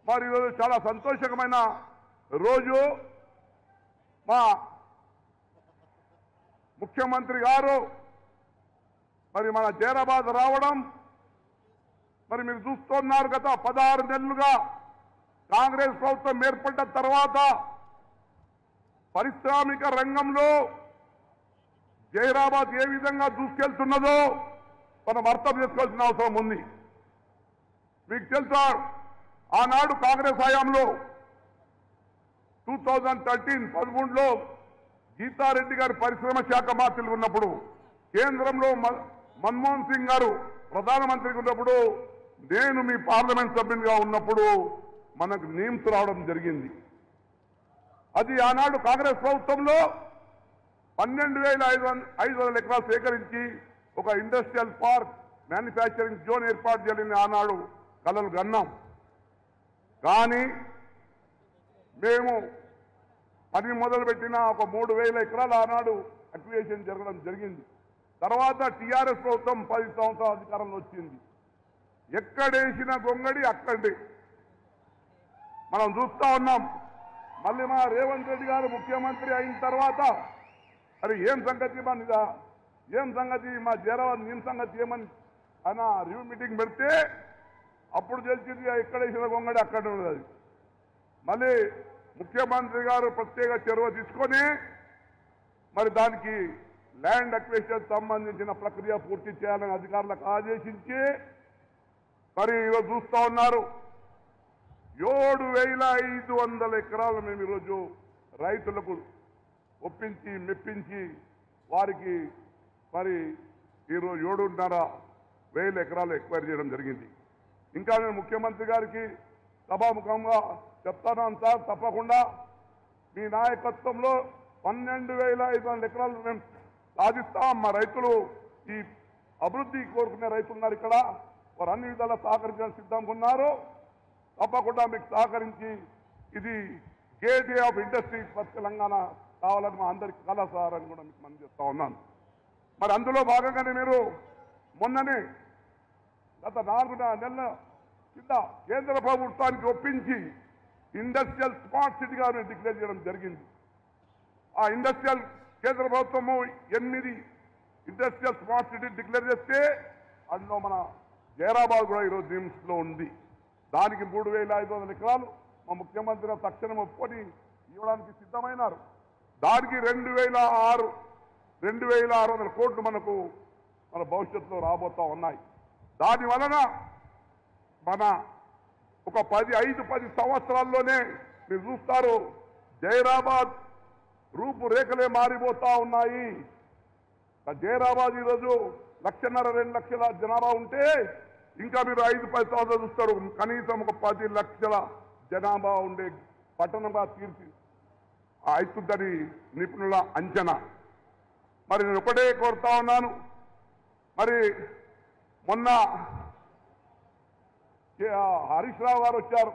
మరి ఈరోజు చాలా సంతోషకరమైన రోజు. మా ముఖ్యమంత్రి గారు మరి మన జైరాబాద్ రావడం మరి మీరు చూస్తున్నారు. గత 16 నెలలుగా కాంగ్రెస్ ప్రభుత్వం ఏర్పడ్డ తర్వాత పారిశ్రామిక రంగంలో జైరాబాద్ ఏ విధంగా దూసుకెళ్తున్నదో మనం అర్థం చేసుకోవాల్సిన అవసరం ఉంది. మీకు తెలుసా, ఆనాడు కాంగ్రెస్ హయాంలో 2013 గీతారెడ్డి గారు పరిశ్రమ శాఖ మంత్రులు ఉన్నప్పుడు, కేంద్రంలో మన్మోహన్ సింగ్ గారు ప్రధానమంత్రిగా ఉన్నప్పుడు, నేను మీ పార్లమెంట్ సభ్యునిగా ఉన్నప్పుడు మనకు నేమ్స్ రావడం జరిగింది. అది ఆనాడు కాంగ్రెస్ ప్రభుత్వంలో 12,500 ఎకరాలు సేకరించి ఒక ఇండస్ట్రియల్ పార్క్, మ్యానుఫ్యాక్చరింగ్ జోన్ ఏర్పాటు చేయాలని ఆనాడు కలలు కన్నాం. కానీ మేము పని మొదలుపెట్టిన ఒక 3,000 ఎకరాలు ఆనాడు అక్విజిషన్ జరగడం జరిగింది. తర్వాత టీఆర్ఎస్ ప్రభుత్వం 10 సంవత్సరాల అధికారంలో వచ్చింది. ఎక్కడేసిన గొంగడి అక్కడే మనం చూస్తా ఉన్నాం. మళ్ళీ మా రేవంత్ రెడ్డి గారు ముఖ్యమంత్రి అయిన తర్వాత అది ఏం సంగతి ఏం సంగతి మా జైరాబాద్ ఏం సంగతి ఏమని ఆయన రివ్యూ మీటింగ్ పెడితే అప్పుడు తెలిసింది ఎక్కడేసిన గొంగడి అక్కడ ఉన్నది. మళ్ళీ ముఖ్యమంత్రి గారు ప్రత్యేక చొరవ తీసుకొని మరి దానికి ల్యాండ్ అక్విజిషన్ సంబంధించిన ప్రక్రియ పూర్తి చేయాలని అధికారులకు ఆదేశించి మరి ఈరోజు చూస్తూ ఉన్నారు. 7,500 ఎకరాలు మేము ఈరోజు రైతులకు ఒప్పించి మెప్పించి వారికి మరి ఈరోజు 7,500 ఎకరాలు ఎక్వైర్ చేయడం జరిగింది. ఇంకా నేను ముఖ్యమంత్రి గారికి సభాముఖంగా చెప్తాను సార్, తప్పకుండా మీ నాయకత్వంలో 12,500 ఎకరాలు మేము సాధిస్తాం. మా రైతులు ఈ అభివృద్ధి కోరుకునే రైతులు ఉన్నారు ఇక్కడ, వారు అన్ని విధాలా సహకరించడానికి సిద్ధంగా ఉన్నారు. తప్పకుండా మీకు సహకరించి ఇది gateway of industry for Telangana కావాలని మా అందరికి కళ సార్ అని కూడా మీకు మనం చెప్తా ఉన్నాను. మరి అందులో భాగంగానే మీరు మొన్ననే గత 4 నెలల కింద కేంద్ర ప్రభుత్వానికి ఒప్పించి ఇండస్ట్రియల్ స్మార్ట్ సిటీగా డిక్లేర్ చేయడం జరిగింది. ఆ ఇండస్ట్రియల్ కేంద్ర ప్రభుత్వము 8 ఇండస్ట్రియల్ స్మార్ట్ సిటీ డిక్లేర్ చేస్తే అందులో మన జైరాబాద్ కూడా ఈరోజు నిమ్స్లో ఉంది. దానికి 3,500 ఎకరాలు మా ముఖ్యమంత్రి తక్షణం ఒప్పుకొని ఇవ్వడానికి సిద్ధమైనారు. దానికి 2,600 కోట్లు మనకు మన భవిష్యత్తులో రాబోతా ఉన్నాయి. దాని వలన మన ఒక 5-10 సంవత్సరాల్లోనే మీరు చూస్తారు జైరాబాద్ రూపురేఖలే మారిపోతా ఉన్నాయి. జైరాబాద్ ఈరోజు 1,50,000-2 లక్షల జనాభా ఉంటే ఇంకా మీరు 5-10 సంవత్సరాలు చూస్తారు కనీసం ఒక 10 లక్షల జనాభా ఉండే పట్టణంగా తీర్చి అవుతుందని నిపుణుల అంచనా. మరి నేను ఒకటే కోరుతా ఉన్నాను, మరి మొన్న హరీష్ రావు గారు వచ్చారు.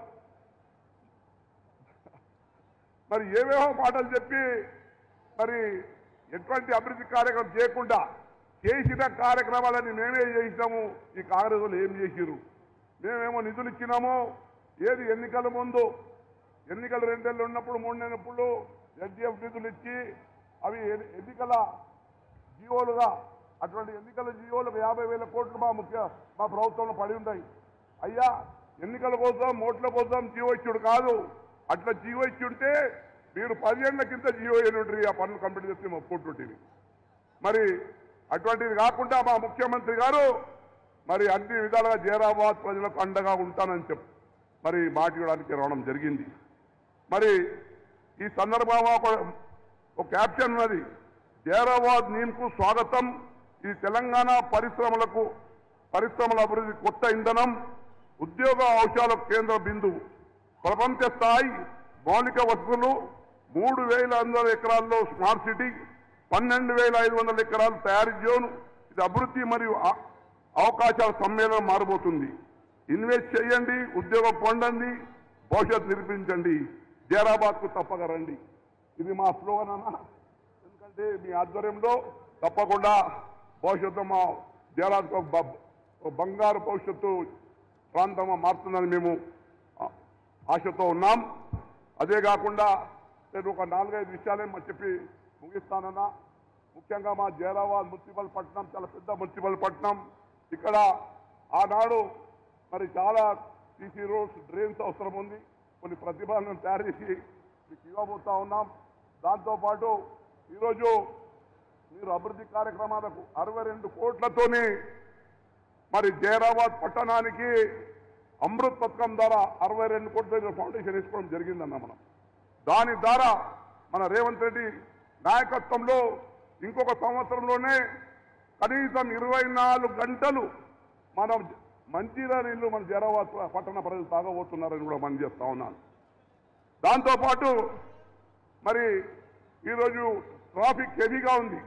మరి ఏవేవో మాటలు చెప్పి మరి ఎటువంటి అభివృద్ధి కార్యక్రమం చేయకుండా చేసిన కార్యక్రమాలని మేమే చేసినాము. ఈ కాంగ్రెస్ వాళ్ళు ఏం చేసిరు? మేమేమో నిధులు ఇచ్చినాము. ఏది ఎన్నికల ముందు ఎన్నికలు 2 నెలలు ఉన్నప్పుడు 3 నెలప్పుడు ఎస్డిఎఫ్ నిధులు ఇచ్చి అవి ఎన్నికల జీవోలుగా అటువంటి ఎన్నికల జీవోలకు 50,000 కోట్లు మా ప్రభుత్వంలో పడి ఉంటాయి. అయ్యా ఎన్నికల కోసం ఓట్ల కోసం జీవో ఇచ్చుడు కాదు. అట్లా జీవో ఇచ్చి ఉంటే మీరు 10 ఏళ్ల కింద జీవో ఏనుండ్రి ఆ పనులు కంప్లీట్ చేస్తే ఒప్పుకుంటుంటుంది. మరి అటువంటిది కాకుండా మా ముఖ్యమంత్రి గారు మరి అన్ని విధాలుగా జైరాబాద్ ప్రజలకు అండగా ఉంటానని మరి మాట ఇవ్వడానికి రావడం జరిగింది. మరి ఈ సందర్భంగా ఒక క్యాప్షన్ ఉన్నది, జైరాబాద్ నీమ్కు స్వాగతం, ఇది తెలంగాణ పరిశ్రమల అభివృద్ధి కొత్త ఇంధనం, ఉద్యోగ అవకాశాలకు కేంద్ర బిందువు, ప్రపంచ స్థాయి మౌలిక వసతులు, 3,500 ఎకరాల్లో స్మార్ట్ సిటీ, 12,500 ఎకరాలు తయారీ జోన్. ఇది అభివృద్ధి మరియు అవకాశాల సమ్మేళనం మారబోతుంది. ఇన్వెస్ట్ చేయండి, ఉద్యోగం పొందండి, భవిష్యత్తు నిర్మించండి, జైరాబాద్కు తప్పక రండి. ఇది మా స్లోగన్ అన్న. ఎందుకంటే మీ ఆధ్వర్యంలో తప్పకుండా భవిష్యత్తు మా జైరాబాద్ బంగారు భవిష్యత్తు ప్రాంతంగా మారుతుందని మేము ఆశతో ఉన్నాం. అదే కాకుండా నేను ఒక 4-5 విషయాలే చెప్పి ముగిస్తానన్నా. ముఖ్యంగా మా జైరాబాద్ మున్సిపల్ పట్టణం చాలా పెద్ద మున్సిపల్ పట్టణం. ఇక్కడ ఆనాడు మరి చాలా సీసీ రోడ్స్, డ్రైన్స్ అవసరం ఉంది. కొన్ని ప్రతిపాదనలు తయారు చేసి మీకు ఇవ్వబోతా ఉన్నాం. దాంతోపాటు ఈరోజు మీరు అభివృద్ధి కార్యక్రమాలకు 62 కోట్లతోని మరి జైరాబాద్ పట్టణానికి అమృత్ పథకం ద్వారా 62 కోట్ల ఫౌండేషన్ వేసుకోవడం జరిగిందన్న మనం. దాని ద్వారా మన రేవంత్ రెడ్డి నాయకత్వంలో ఇంకొక సంవత్సరంలోనే కనీసం 24 గంటలు మనం మంచినీళ్ళ నీళ్లు మన జైరాబాద్ పట్టణ ప్రజలు తాగబోతున్నారని కూడా మనం చేస్తా ఉన్నాను. దాంతోపాటు మరి ఈరోజు ట్రాఫిక్ హెవీగా ఉంది.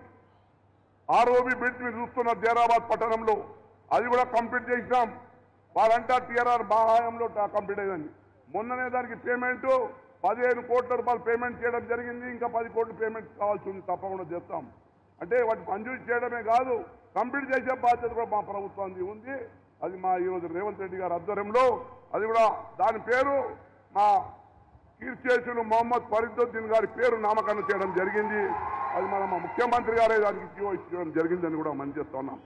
ఆర్ఓబి బ్రిడ్జ్ మీరు చూస్తున్న జైరాబాద్ పట్టణంలో అది కూడా కంప్లీట్ చేసినాం. వారంతా టీఆర్ఆర్ బాహాయంలో కంప్లీట్ అయిందండి. మొన్ననే దానికి పేమెంట్ 15 కోట్ల రూపాయలు పేమెంట్ చేయడం జరిగింది. ఇంకా 10 కోట్లు పేమెంట్ కావాల్సి ఉంది, తప్పకుండా చేస్తాం. అంటే వాటి మంజూరు చేయడమే కాదు, కంప్లీట్ చేసే బాధ్యత కూడా మా ప్రభుత్వానికి ఉంది. అది మా ఈరోజు రేవంత్ రెడ్డి గారి ఆధ్వర్యంలో అది కూడా దాని పేరు మా కీర్తిశేషులు మొహమ్మద్ ఫరీదుద్దీన్ గారి పేరు నామకరణం చేయడం జరిగింది. అది మన ముఖ్యమంత్రి గారే దానికి జీవో ఇచ్చడం జరిగిందని కూడా మనం చేస్తున్నాం.